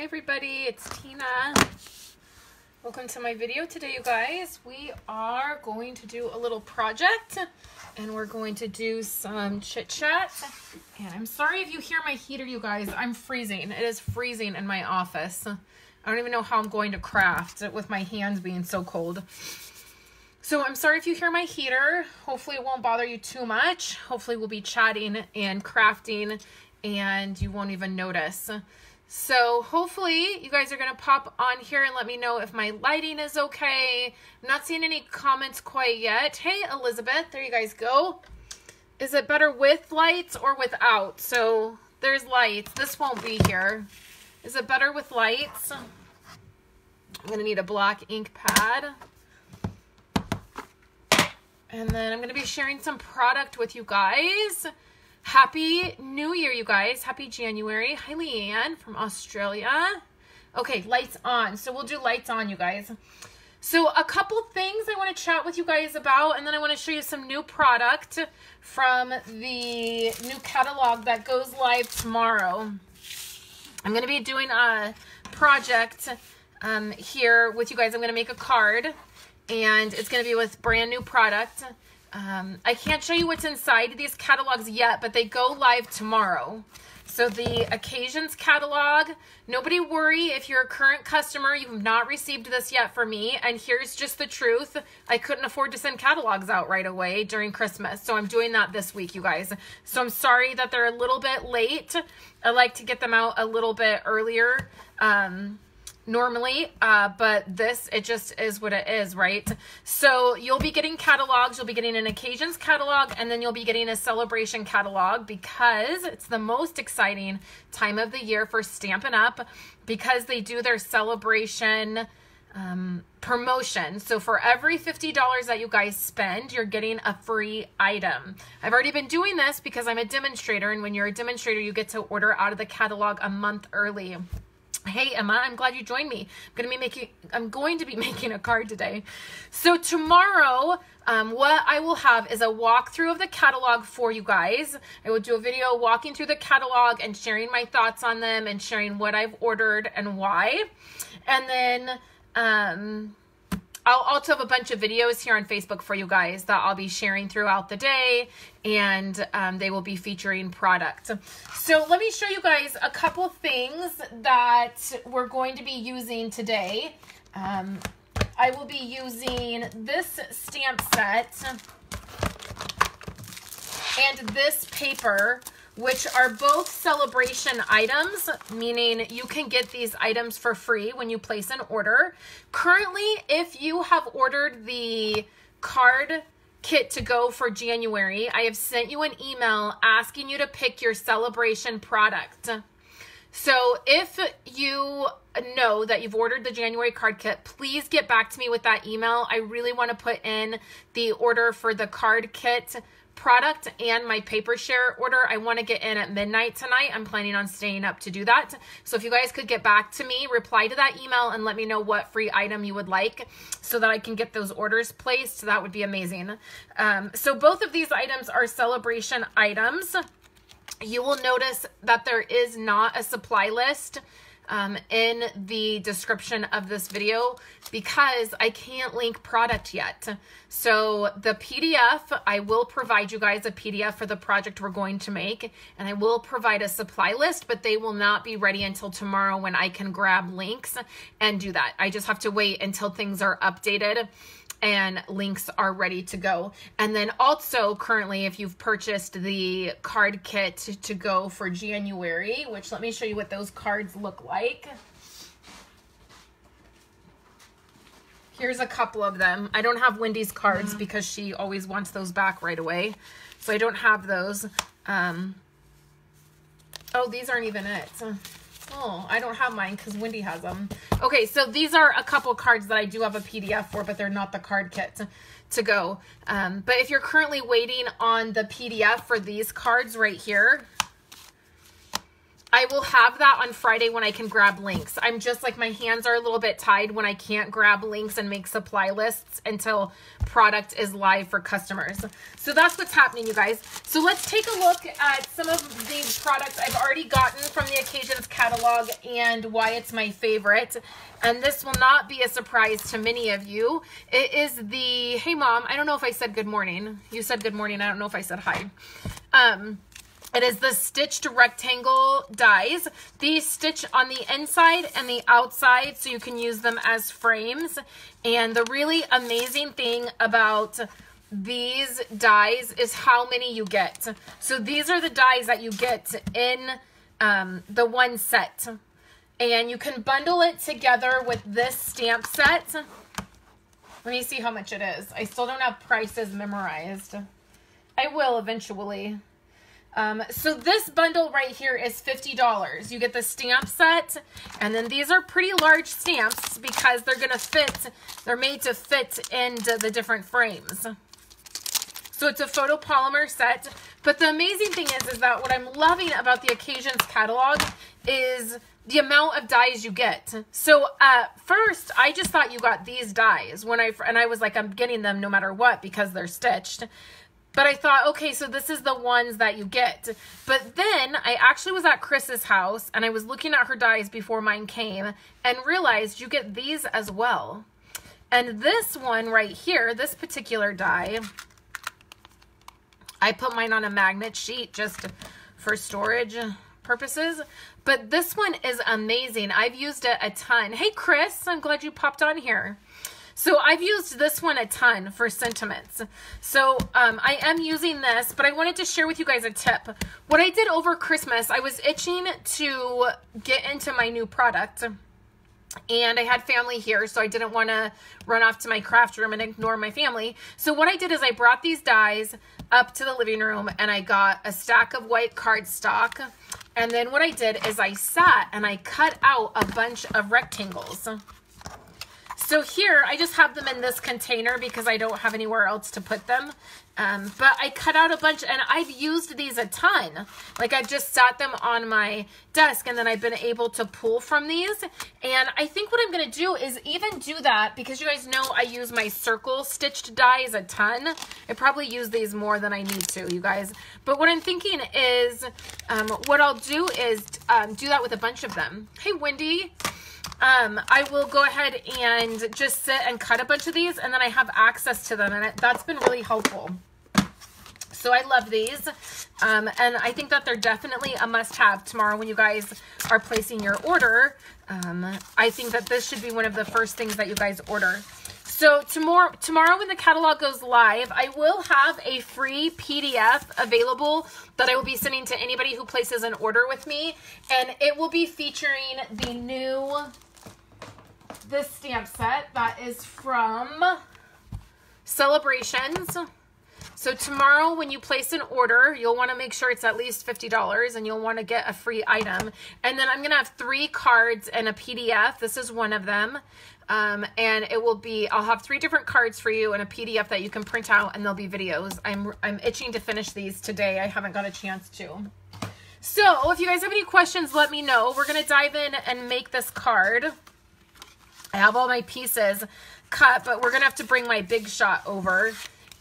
Hi everybody, it's Tina. Welcome to my video today, you guys. We are going to do a little project and we're going to do some chit chat. And I'm sorry if you hear my heater, you guys. I'm freezing. It is freezing in my office. I don't even know how I'm going to craft with my hands being so cold. So I'm sorry if you hear my heater. Hopefully it won't bother you too much. Hopefully we'll be chatting and crafting and you won't even notice. So hopefully you guys are going to pop on here and let me know if my lighting is okay. I'm not seeing any comments quite yet. Hey, Elizabeth, there you guys go. Is it better with lights or without? So there's lights. This won't be here. Is it better with lights? I'm going to need a black ink pad. And then I'm going to be sharing some product with you guys. Happy New Year, you guys. Happy January. Hi, Leanne from Australia. Okay, lights on. So we'll do lights on, you guys. So a couple things I want to chat with you guys about, and then I want to show you some new product from the new catalog that goes live tomorrow. I'm going to be doing a project here with you guys. I'm going to make a card, and it's going to be with brand new product. I can't show you what's inside these catalogs yet, but they go live tomorrow. So the occasions catalog, nobody worry if you're a current customer, you have not received this yet from me. And here's just the truth. I couldn't afford to send catalogs out right away during Christmas. So I'm doing that this week, you guys. So I'm sorry that they're a little bit late. I like to get them out a little bit earlier. Normally, but this, it just is what it is, right? So you'll be getting catalogs, you'll be getting an occasions catalog, and then you'll be getting a celebration catalog because it's the most exciting time of the year for Stampin' Up! Because they do their celebration promotion. So for every $50 that you guys spend, you're getting a free item. I've already been doing this because I'm a demonstrator, and when you're a demonstrator, you get to order out of the catalog a month early. Hey Emma, I'm glad you joined me. I'm going to be making a card today. So tomorrow, what I will have is a walkthrough of the catalog for you guys. I will do a video walking through the catalog and sharing my thoughts on them and sharing what I've ordered and why. And then I'll also have a bunch of videos here on Facebook for you guys that I'll be sharing throughout the day, and they will be featuring product. So let me show you guys a couple things that we're going to be using today. I will be using this stamp set and this paper, which are both celebration items, meaning you can get these items for free when you place an order. Currently, if you have ordered the card kit to go for January, I have sent you an email asking you to pick your celebration product. So if you know that you've ordered the January card kit, please get back to me with that email. I really want to put in the order for the card kit product and my paper share order. I want to get in at midnight tonight. I'm planning on staying up to do that. So if you guys could get back to me, reply to that email and let me know what free item you would like so that I can get those orders placed. That would be amazing. So both of these items are celebration items. You will notice that there is not a supply list in the description of this video because I can't link product yet. So the PDF, I will provide you guys a PDF for the project we're going to make, and I will provide a supply list, but they will not be ready until tomorrow when I can grab links and do that. I just have to wait until things are updated and links are ready to go. And then also currently, if you've purchased the card kit to go for January, which let me show you what those cards look like. Here's a couple of them. I don't have Wendy's cards because she always wants those back right away. So I don't have those. Oh, these aren't even it. Oh, I don't have mine because Wendy has them. Okay, so these are a couple cards that I do have a PDF for, but they're not the card kit to go. But if you're currently waiting on the PDF for these cards right here, I will have that on Friday when I can grab links. I'm just like, my hands are a little bit tied when I can't grab links and make supply lists until product is live for customers. So that's what's happening, you guys. So let's take a look at some of these products I've already gotten from the Occasions catalog and why it's my favorite. And this will not be a surprise to many of you. It is the, hey mom, I don't know if I said good morning. You said good morning. I don't know if I said hi. It is the stitched rectangle dies. These stitch on the inside and the outside, so you can use them as frames. And the really amazing thing about these dies is how many you get. So these are the dies that you get in the one set. And you can bundle it together with this stamp set. Let me see how much it is. I still don't have prices memorized. I will eventually. So this bundle right here is $50. You get the stamp set, and then these are pretty large stamps because they're going to fit, they're made to fit into the different frames. So it's a photopolymer set, but the amazing thing is that what I'm loving about the Occasions catalog is the amount of dies you get. So at first, I just thought you got these dies and I was like, I'm getting them no matter what because they're stitched. But I thought, okay, so this is the ones that you get. But then I actually was at Chris's house and I was looking at her dies before mine came and realized you get these as well. And this one right here, this particular die, I put mine on a magnet sheet just for storage purposes. But this one is amazing. I've used it a ton. Hey, Chris, I'm glad you popped on here. So I've used this one a ton for sentiments. So I am using this, but I wanted to share with you guys a tip. What I did over Christmas, I was itching to get into my new product. And I had family here, so I didn't want to run off to my craft room and ignore my family. So what I did is I brought these dies up to the living room and I got a stack of white cardstock. And then what I did is I sat and I cut out a bunch of rectangles. So here, I just have them in this container because I don't have anywhere else to put them. But I cut out a bunch, and I've used these a ton. Like, I've just sat them on my desk, and then I've been able to pull from these. And I think what I'm going to do is even do that, because you guys know I use my circle stitched dies a ton. I probably use these more than I need to, you guys. But what I'm thinking is, what I'll do is do that with a bunch of them. Hey, Wendy. I will go ahead and just sit and cut a bunch of these, and then I have access to them, and that's been really helpful. So I love these, and I think that they're definitely a must-have tomorrow when you guys are placing your order. I think that this should be one of the first things that you guys order. So tomorrow when the catalog goes live, I will have a free PDF available that I will be sending to anybody who places an order with me, and it will be featuring the new this stamp set that is from Celebrations. So tomorrow when you place an order, you'll want to make sure it's at least $50 and you'll want to get a free item. And then I'm going to have 3 cards and a PDF. This is one of them. And it will be, I'll have 3 different cards for you and a PDF that you can print out, and there'll be videos. I'm itching to finish these today. I haven't got a chance to. So if you guys have any questions, let me know. We're going to dive in and make this card. I have all my pieces cut, but we're going to have to bring my Big Shot over,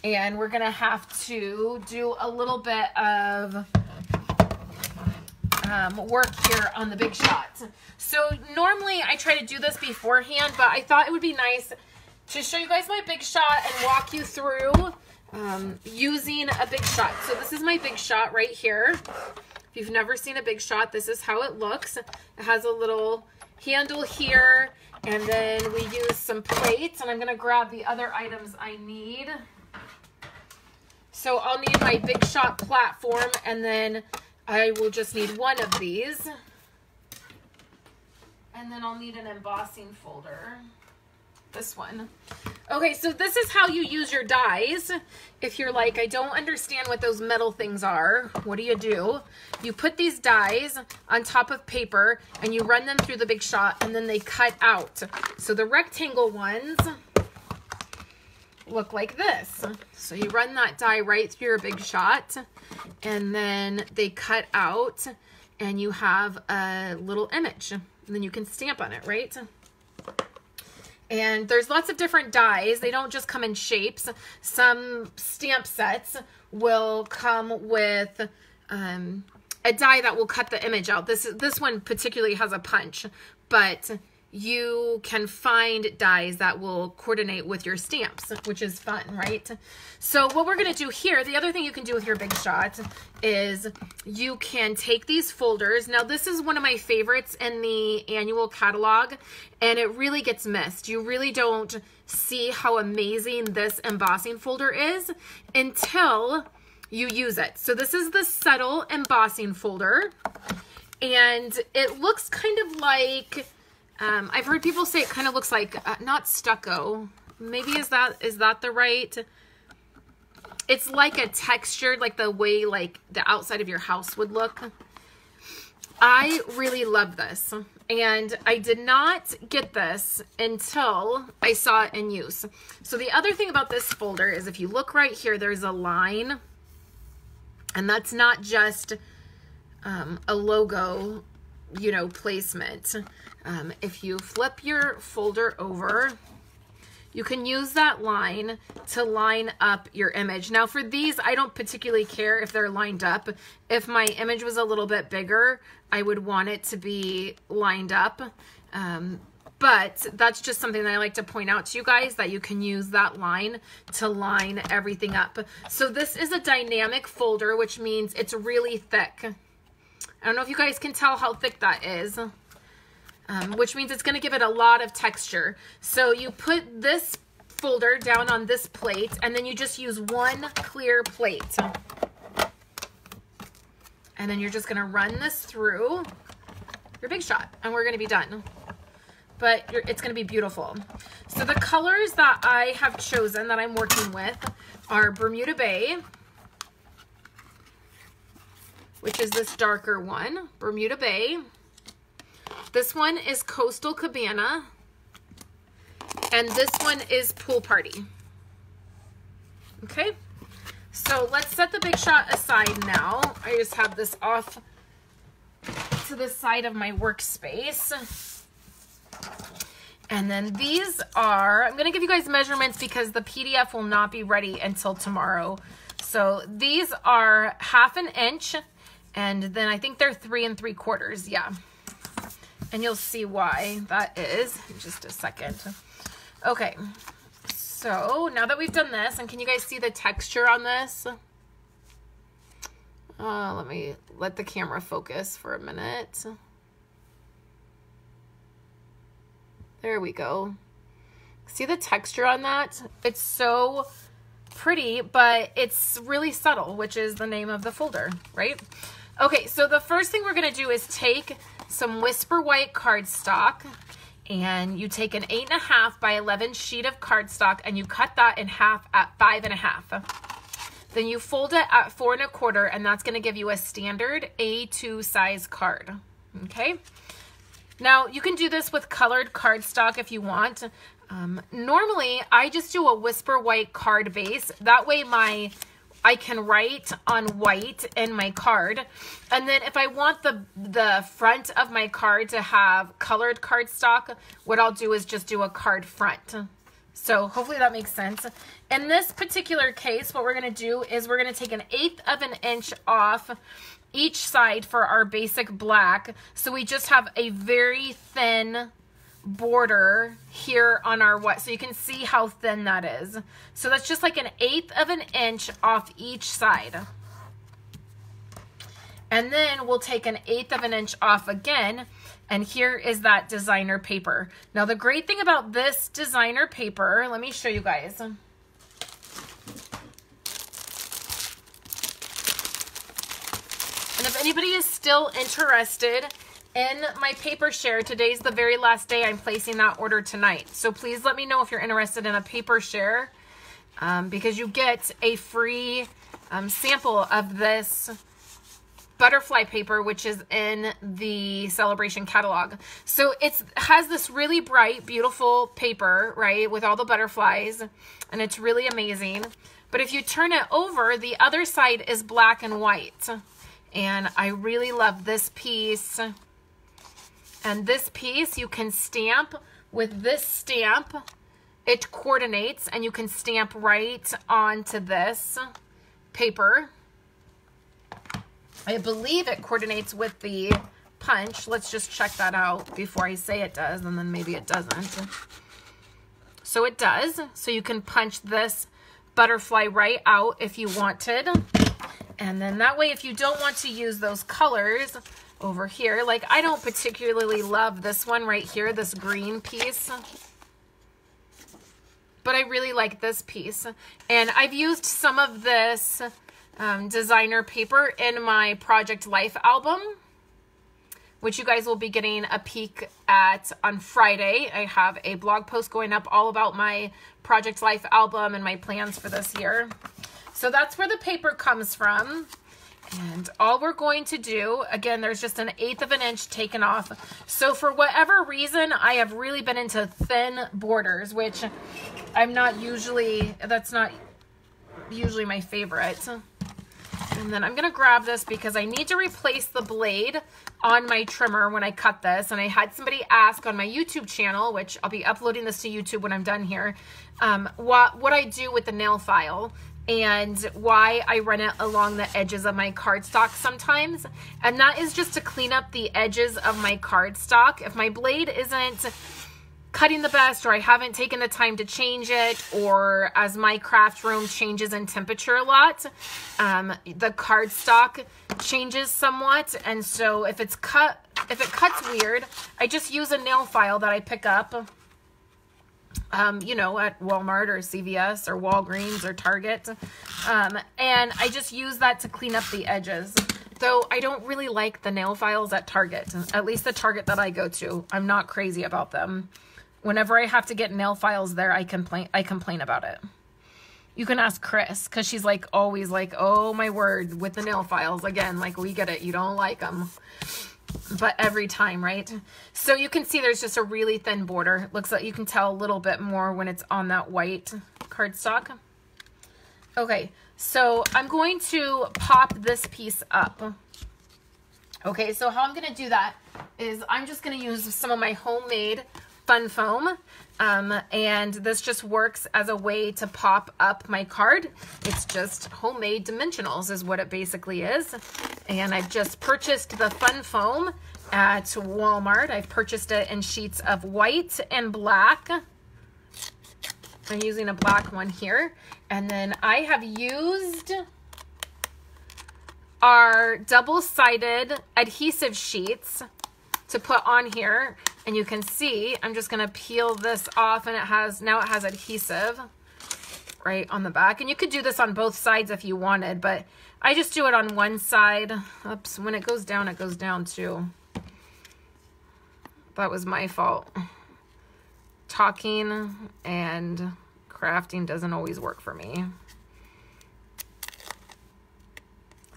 and we're going to have to do a little bit of work here on the Big Shot. So normally I try to do this beforehand, but I thought it would be nice to show you guys my Big Shot and walk you through using a Big Shot. So this is my Big Shot right here. If you've never seen a Big Shot, this is how it looks. It has a little handle here, and then we use some plates, and I'm going to grab the other items I need. So I'll need my Big Shot platform, and then I will just need one of these. And then I'll need an embossing folder. This one. Okay, so this is how you use your dies. If you're like, I don't understand what those metal things are, what do? You put these dies on top of paper and you run them through the Big Shot, and then they cut out. So the rectangle ones look like this. So you run that die right through your Big Shot, and then they cut out. and you have a little image, and then you can stamp on it, right? And there's lots of different dies. They don't just come in shapes. Some stamp sets will come with a die that will cut the image out. This one particularly has a punch, but you can find dies that will coordinate with your stamps, which is fun, right? So what we're going to do here, the other thing you can do with your Big Shot is you can take these folders. Now, this is one of my favorites in the annual catalog, and it really gets missed. You really don't see how amazing this embossing folder is until you use it. So this is the subtle embossing folder, and it looks kind of like, I've heard people say it kind of looks like, not stucco. Maybe is that the right? It's like a textured, like the way like the outside of your house would look. I really love this. And I did not get this until I saw it in use. So the other thing about this folder is if you look right here, there's a line. And that's not just a logo, you know, placement. If you flip your folder over, you can use that line to line up your image. Now for these, I don't particularly care if they're lined up. If my image was a little bit bigger, I would want it to be lined up. But that's just something that I like to point out to you guys, that you can use that line to line everything up. So this is a dynamic folder, which means it's really thick. I don't know if you guys can tell how thick that is. Which means it's going to give it a lot of texture. So you put this folder down on this plate, and then you just use one clear plate. And then you're just going to run this through your Big Shot, and we're going to be done. But it's going to be beautiful. So the colors that I have chosen that I'm working with are Bermuda Bay, which is this darker one, Bermuda Bay. This one is Coastal Cabana, and this one is Pool Party. Okay, so let's set the Big Shot aside now. I just have this off to the side of my workspace. And then these are, I'm going to give you guys measurements because the PDF will not be ready until tomorrow. So these are 1/2 inch, and then I think they're 3 3/4, yeah. And you'll see why that is in just a second. Okay, so now that we've done this, and can you guys see the texture on this? Let me let the camera focus for a minute. There we go. See the texture on that? It's so pretty, but it's really subtle, which is the name of the folder, right? Okay, so the first thing we're gonna do is take some Whisper White cardstock, and you take an 8.5 by 11 sheet of cardstock, and you cut that in half at 5.5. Then you fold it at 4 1/4, and that's gonna give you a standard A2 size card, okay? Now, you can do this with colored cardstock if you want. Normally, I just do a Whisper White card base. That way I can write on white in my card. And then if I want the front of my card to have colored cardstock, what I'll do is just do a card front. So hopefully that makes sense. In this particular case, what we're going to do is we're going to take 1/8 inch off each side for our basic black. So we just have a very thin border here on our what, so you can see how thin that is. So that's just like 1/8 inch off each side. And then we'll take 1/8 inch off again, and here is that designer paper. Now the great thing about this designer paper, let me show you guys. And if anybody is still interested in my paper share, today's the very last day. I'm placing that order tonight. So please let me know if you're interested in a paper share, because you get a free sample of this butterfly paper, which is in the celebration catalog. So it has this really bright, beautiful paper, right, with all the butterflies, and it's really amazing. But if you turn it over, the other side is black and white. And I really love this piece. And this piece you can stamp with this stamp. It coordinates and you can stamp right onto this paper. I believe it coordinates with the punch. Let's just check that out before I say it does, and then maybe it doesn't. So it does. So you can punch this butterfly right out if you wanted. And then that way, if you don't want to use those colors over here, like I don't particularly love this one right here, this green piece, but I really like this piece. And I've used some of this designer paper in my Project Life album, which you guys will be getting a peek at on Friday. I have a blog post going up all about my Project Life album and my plans for this year. So that's where the paper comes from. And all we're going to do, again, there's just 1/8 of an inch taken off. So for whatever reason, I have really been into thin borders, which I'm not usually, that's not usually my favorite. And then I'm going to grab this because I need to replace the blade on my trimmer when I cut this. And I had somebody ask on my YouTube channel, which I'll be uploading this to YouTube when I'm done here, what I do with the nail file and why I run it along the edges of my cardstock sometimes. And that is just to clean up the edges of my cardstock. If my blade isn't cutting the best, or I haven't taken the time to change it, or as my craft room changes in temperature a lot, the cardstock changes somewhat. And so if it cuts weird, I just use a nail file that I pick up, you know, at Walmart or CVS or Walgreens or Target. And I just use that to clean up the edges. Though I don't really like the nail files at Target, at least the Target that I go to. I'm not crazy about them. Whenever I have to get nail files there, I complain about it. You can ask Chris, because she's like always like, oh my word, with the nail files. Again, like, we get it. You don't like them. But every time, right? So you can see there's just a really thin border. Looks like you can tell a little bit more when it's on that white cardstock. Okay, so I'm going to pop this piece up. Okay, so how I'm going to do that is I'm just going to use some of my homemade fun foam, and this just works as a way to pop up my card. It's just homemade dimensionals is what it basically is. And I've just purchased the fun foam at Walmart. I've purchased it in sheets of white and black. I'm using a black one here. And then I have used our double-sided adhesive sheets to put on here. And you can see, I'm just going to peel this off, and now it has adhesive right on the back. And you could do this on both sides if you wanted, but I just do it on one side. Oops, when it goes down too. That was my fault. Talking and crafting doesn't always work for me.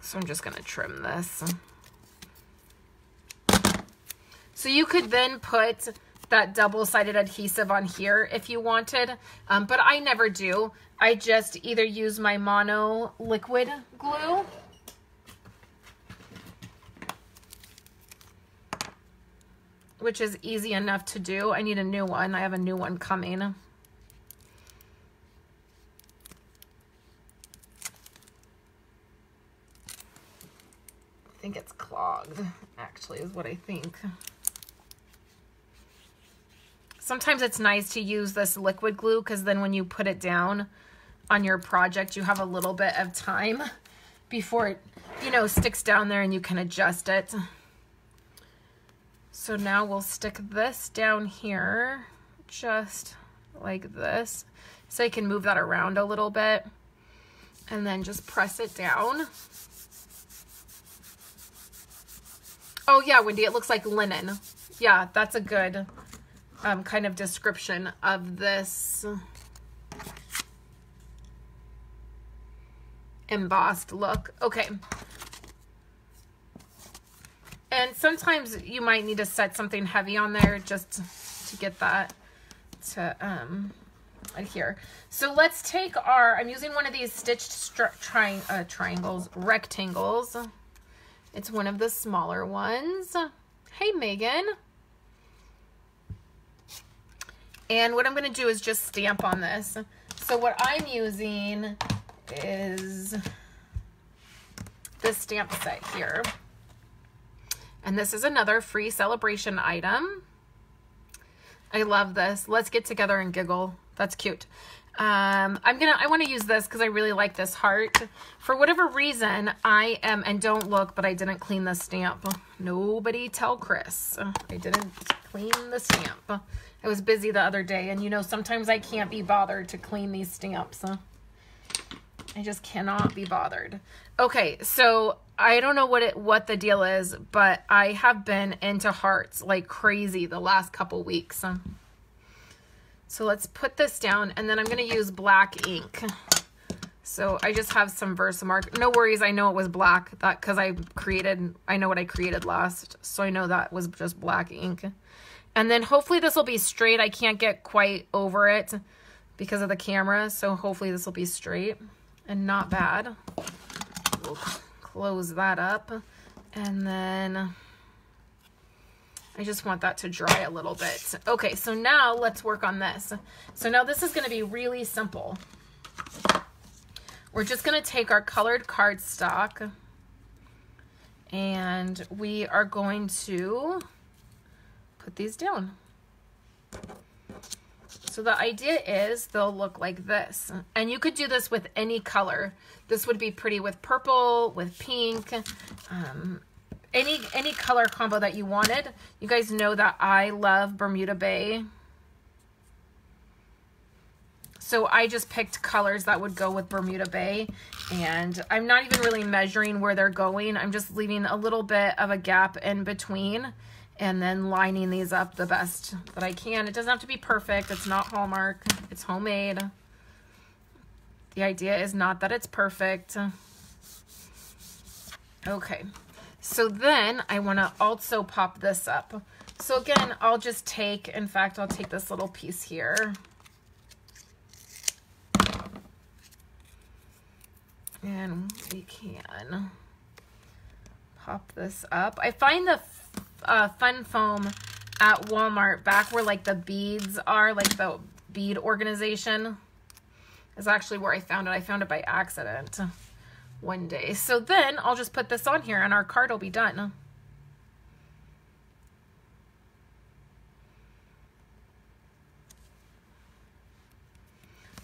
So I'm just going to trim this. So you could then put that double-sided adhesive on here if you wanted, but I never do. I just either use my mono liquid glue, which is easy enough to do. I need a new one. I have a new one coming. I think it's clogged, actually, is what I think. Sometimes it's nice to use this liquid glue because then when you put it down on your project, you have a little bit of time before it, you know, sticks down there and you can adjust it. So now we'll stick this down here just like this. So I can move that around a little bit and then just press it down. Oh yeah, Wendy, it looks like linen. Yeah, that's a good kind of description of this embossed look. Okay. And sometimes you might need to set something heavy on there just to get that to adhere. So let's take our, I'm using one of these stitched rectangles. It's one of the smaller ones. Hey, Megan. And what I'm going to do is just stamp on this. So what I'm using is this stamp set here. And this is another free celebration item. I love this. Let's get together and giggle. That's cute. I want to use this because I really like this heart. For whatever reason, and don't look, but I didn't clean the stamp. Nobody tell Chris. I didn't clean the stamp. I was busy the other day, and you know, sometimes I can't be bothered to clean these stamps. I just cannot be bothered. Okay, so I don't know what the deal is, but I have been into hearts like crazy the last couple weeks. So let's put this down, and then I'm going to use black ink. So I just have some Versamark. No worries, I know it was black because I know what I created last. So I know that was just black ink. And then hopefully this will be straight. I can't get quite over it because of the camera. So hopefully this will be straight and not bad. We'll close that up. And then I just want that to dry a little bit. Okay, so now let's work on this. So now this is going to be really simple. We're just going to take our colored cardstock and we are going to put these down. So the idea is they'll look like this. And you could do this with any color. This would be pretty with purple, with pink, any color combo that you wanted. You guys know that I love Bermuda Bay. So I just picked colors that would go with Bermuda Bay, and I'm not even really measuring where they're going. I'm just leaving a little bit of a gap in between and then lining these up the best that I can. It doesn't have to be perfect. It's not Hallmark. It's homemade. The idea is not that it's perfect. Okay. So then I want to also pop this up. So again, I'll just take, in fact, I'll take this little piece here. And we can pop this up. I find the fun foam at Walmart, back where like the beads are, like the bead organization, is actually where I found it. I found it by accident one day. So then I'll just put this on here and our card will be done.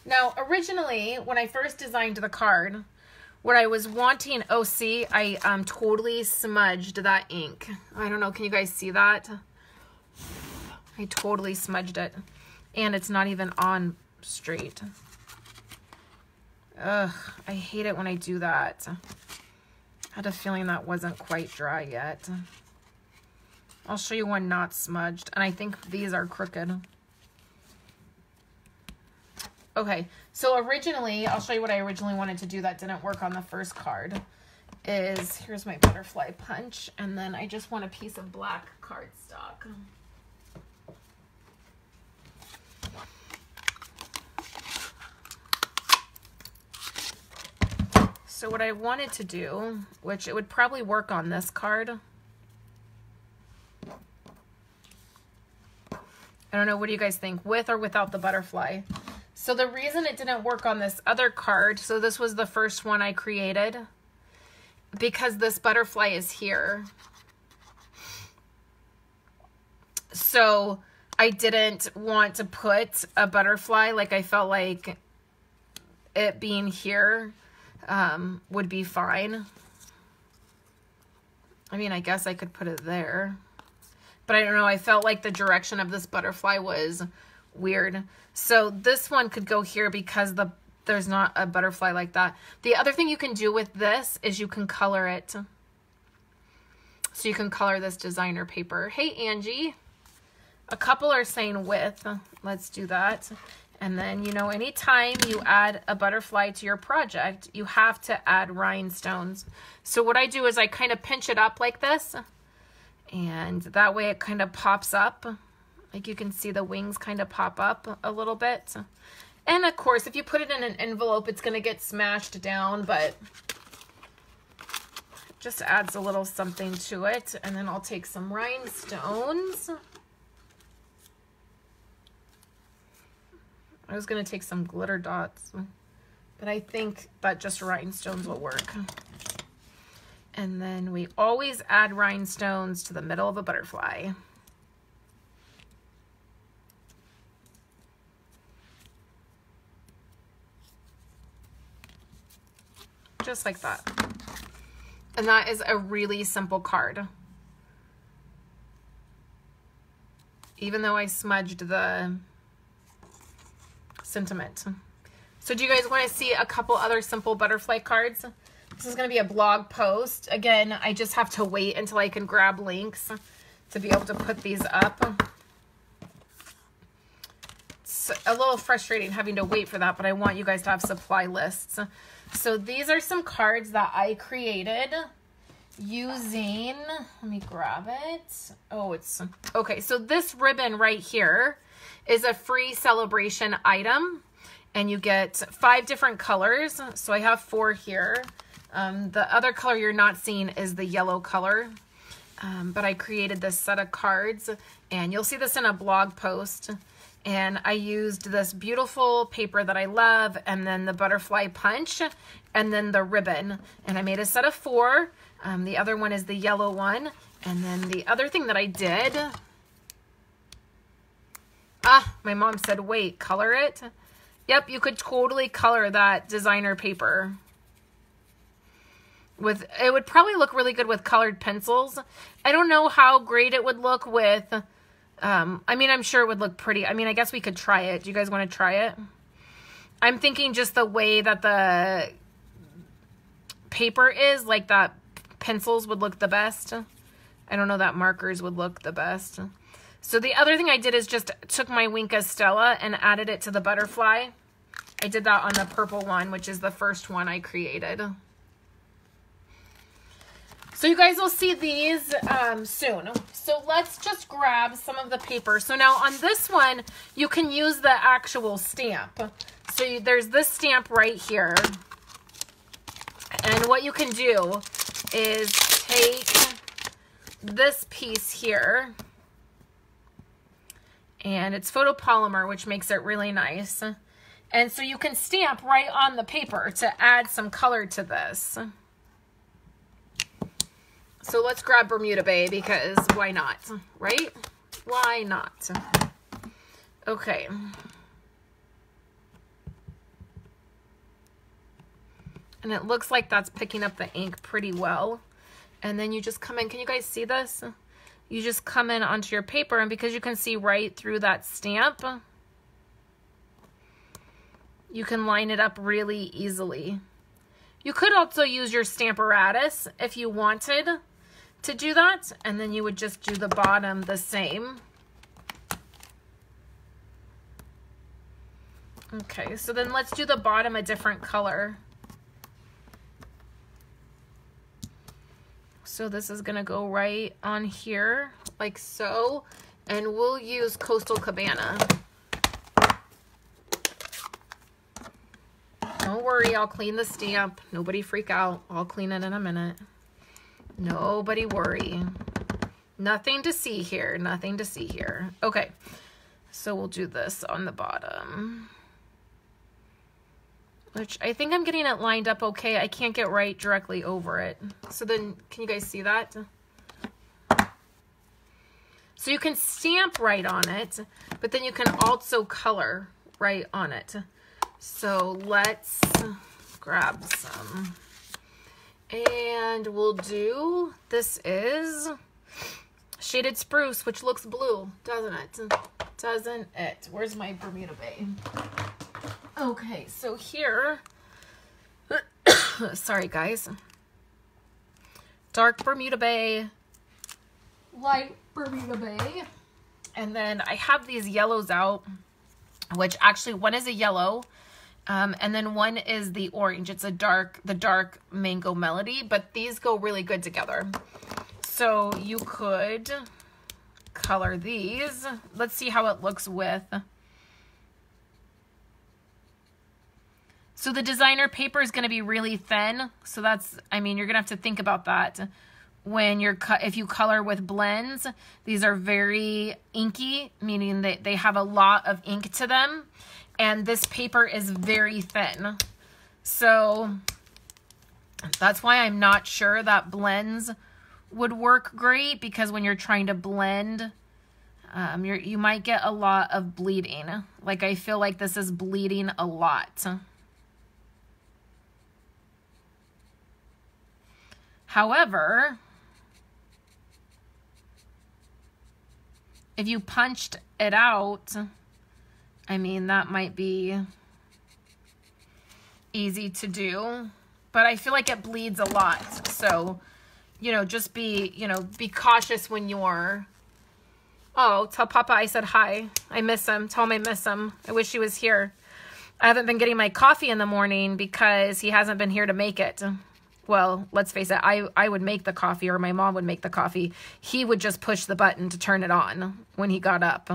Now, originally, when I first designed the card, what I was wanting, oh, see, I totally smudged that ink. I don't know, can you guys see that? I totally smudged it. And it's not even on straight. Ugh, I hate it when I do that. I had a feeling that wasn't quite dry yet. I'll show you one not smudged, and I think these are crooked. Okay, so originally, I'll show you what I originally wanted to do that didn't work on the first card. Here's my butterfly punch, and then I just want a piece of black cardstock. So what I wanted to do, which it would probably work on this card. I don't know, what do you guys think? With or without the butterfly? So the reason it didn't work on this other card, so this was the first one I created, because this butterfly is here. So I didn't want to put a butterfly, like I felt like it being here would be fine. I mean, I guess I could put it there, but I don't know. I felt like the direction of this butterfly was weird. So this one could go here because there's not a butterfly like that. The other thing you can do with this is you can color it. So you can color this designer paper. Hey, Angie. A couple are saying with. Let's do that. And then, you know, anytime you add a butterfly to your project, you have to add rhinestones. So what I do is I kind of pinch it up like this. And that way it kind of pops up. Like you can see the wings kind of pop up a little bit. And of course, if you put it in an envelope, it's going to get smashed down. But Just adds a little something to it. And then I'll take some rhinestones. I was going to take some glitter dots, but I think that just rhinestones will work. And then we always add rhinestones to the middle of a butterfly. Just like that. And that is a really simple card. Even though I smudged the sentiment. So do you guys want to see a couple other simple butterfly cards? This is going to be a blog post. Again, I just have to wait until I can grab links to be able to put these up. It's a little frustrating having to wait for that, but I want you guys to have supply lists. So these are some cards that I created using, let me grab it. Oh, it's, okay. So this ribbon right here is a free celebration item, and you get 5 different colors. So I have 4 here. The other color you're not seeing is the yellow color. But I created this set of cards, and you'll see this in a blog post. And I used this beautiful paper that I love, and then the butterfly punch, and then the ribbon. And I made a set of 4. The other one is the yellow one. And then the other thing that I did, my mom said, wait, color it? Yep, you could totally color that designer paper. It would probably look really good with colored pencils. I don't know how great it would look with, I mean, I'm sure it would look pretty. I mean, I guess we could try it. Do you guys want to try it? I'm thinking just the way that the paper is, like that pencils would look the best. I don't know that markers would look the best. So the other thing I did is just took my Winka Stella and added it to the butterfly. I did that on the purple one, which is the first one I created. So you guys will see these soon. So let's just grab some of the paper. So now on this one, you can use the actual stamp. So there's this stamp right here. And what you can do is take this piece here. And it's photopolymer, which makes it really nice. And so you can stamp right on the paper to add some color to this. So let's grab Bermuda Bay, because why not, right? Why not? Okay. And it looks like that's picking up the ink pretty well. And then you just come in. Can you guys see this? You just come in onto your paper, and because you can see right through that stamp, you can line it up really easily. You could also use your Stamparatus if you wanted to do that, and then you would just do the bottom the same. Okay, so then let's do the bottom a different color. So this is gonna go right on here, like so, and we'll use Coastal Cabana. Don't worry, I'll clean the stamp. Nobody freak out. I'll clean it in a minute. Nobody worry. Nothing to see here. Nothing to see here. Okay. So we'll do this on the bottom. Which I think I'm getting it lined up okay. I can't get right directly over it. So then, can you guys see that? So you can stamp right on it, but then you can also color right on it. So let's grab some. And we'll do, this is Shaded Spruce, which looks blue, doesn't it? Doesn't it? Where's my Bermuda Bay? Okay, so here, sorry guys, dark Bermuda Bay, light Bermuda Bay, and then I have these yellows out, which actually one is a yellow, and then one is the orange. It's the dark Mango Melody, but these go really good together. So you could color these. Let's see how it looks with. So the designer paper is going to be really thin. So that's, I mean, you're going to have to think about that when you're if you color with blends. These are very inky, meaning that they have a lot of ink to them. And this paper is very thin. So that's why I'm not sure that blends would work great, because when you're trying to blend, you might get a lot of bleeding. Like, I feel like this is bleeding a lot. However, if you punched it out, I mean, that might be easy to do, but I feel like it bleeds a lot. So, you know, just be cautious when you're, oh, tell Papa I said hi. I miss him. Tell him I miss him. I wish he was here. I haven't been getting my coffee in the morning because he hasn't been here to make it. Well, let's face it, I would make the coffee, or my mom would make the coffee. He would just push the button to turn it on when he got up.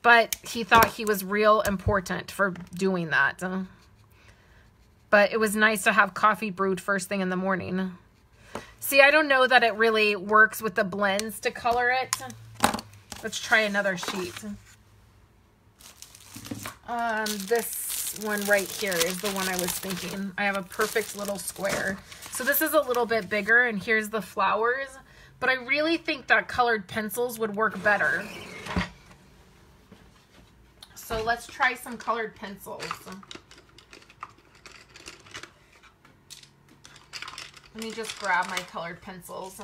But he thought he was real important for doing that. But it was nice to have coffee brewed first thing in the morning. See, I don't know that it really works with the blends to color it. Let's try another sheet. This one right here is the one I was thinking. I have a perfect little square. So this is a little bit bigger, and here's the flowers. But I really think that colored pencils would work better. So let's try some colored pencils. Let me just grab my colored pencils.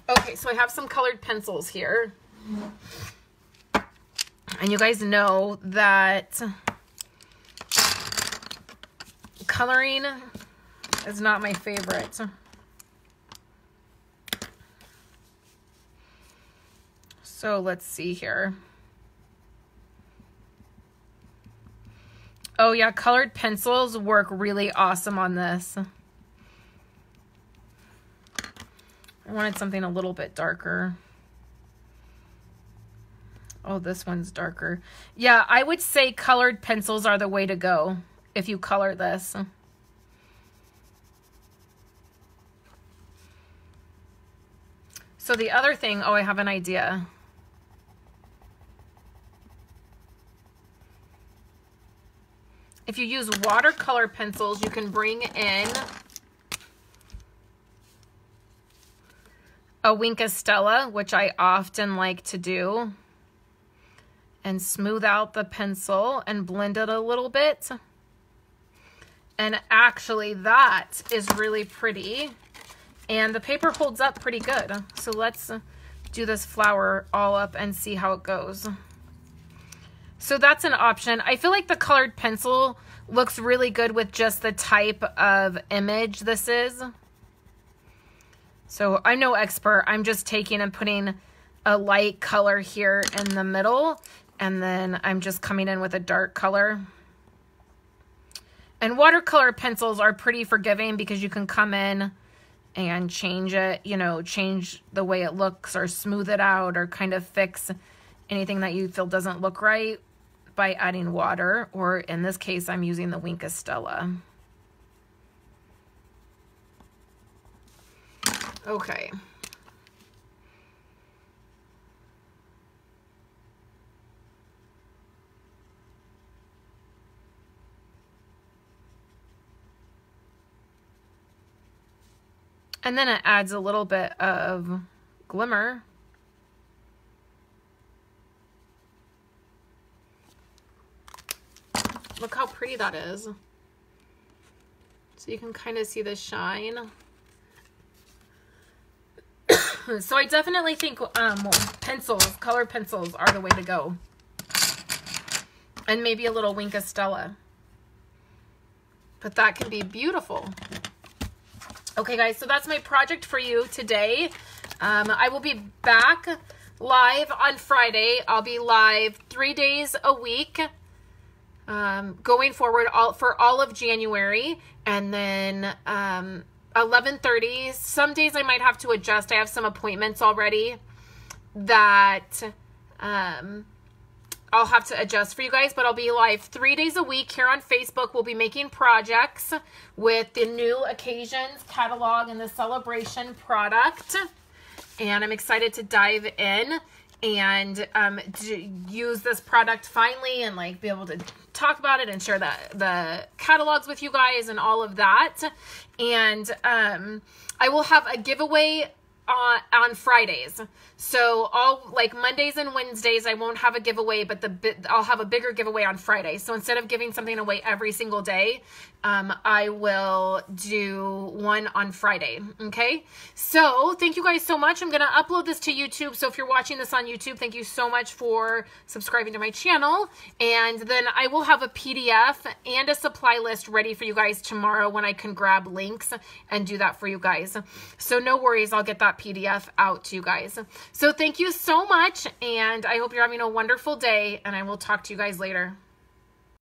Okay, so I have some colored pencils here. And you guys know that coloring is not my favorite. So let's see here. Oh yeah, colored pencils work really awesome on this. I wanted something a little bit darker. Oh, this one's darker. Yeah, I would say colored pencils are the way to go if you color this. So the other thing, oh, I have an idea. If you use watercolor pencils, you can bring in a Wink Estella, which I often like to do, and smooth out the pencil and blend it a little bit. And actually that is really pretty, and the paper holds up pretty good. So let's do this flower all up and see how it goes. So that's an option. I feel like the colored pencil looks really good with just the type of image this is. So I'm no expert. I'm just taking and putting a light color here in the middle, and then I'm just coming in with a dark color. And watercolor pencils are pretty forgiving because you can come in and change it, you know, change the way it looks or smooth it out or kind of fix anything that you feel doesn't look right by adding water, or in this case, I'm using the Wink Estella. Okay. And then it adds a little bit of glimmer. Look how pretty that is. So you can kind of see the shine. So I definitely think pencils, colored pencils are the way to go. And maybe a little Wink Estella. But that can be beautiful. Okay, guys, so that's my project for you today. I will be back live on Friday. I'll be live 3 days a week. Going forward for all of January, and then 11:30. Some days I might have to adjust. I have some appointments already, that I'll have to adjust for you guys, but I'll be live 3 days a week here on Facebook. We'll be making projects with the new occasions catalog and the celebration product. And I'm excited to dive in and use this product finally and like be able to talk about it and share the catalogs with you guys and all of that. And I will have a giveaway on Fridays. So all like Mondays and Wednesdays, I won't have a giveaway, but I'll have a bigger giveaway on Friday. So instead of giving something away every single day, I will do one on Friday. Okay. So thank you guys so much. I'm going to upload this to YouTube. So if you're watching this on YouTube, thank you so much for subscribing to my channel. And then I will have a PDF and a supply list ready for you guys tomorrow when I can grab links and do that for you guys. So no worries. I'll get that PDF out to you guys. So thank you so much. And I hope you're having a wonderful day, and I will talk to you guys later.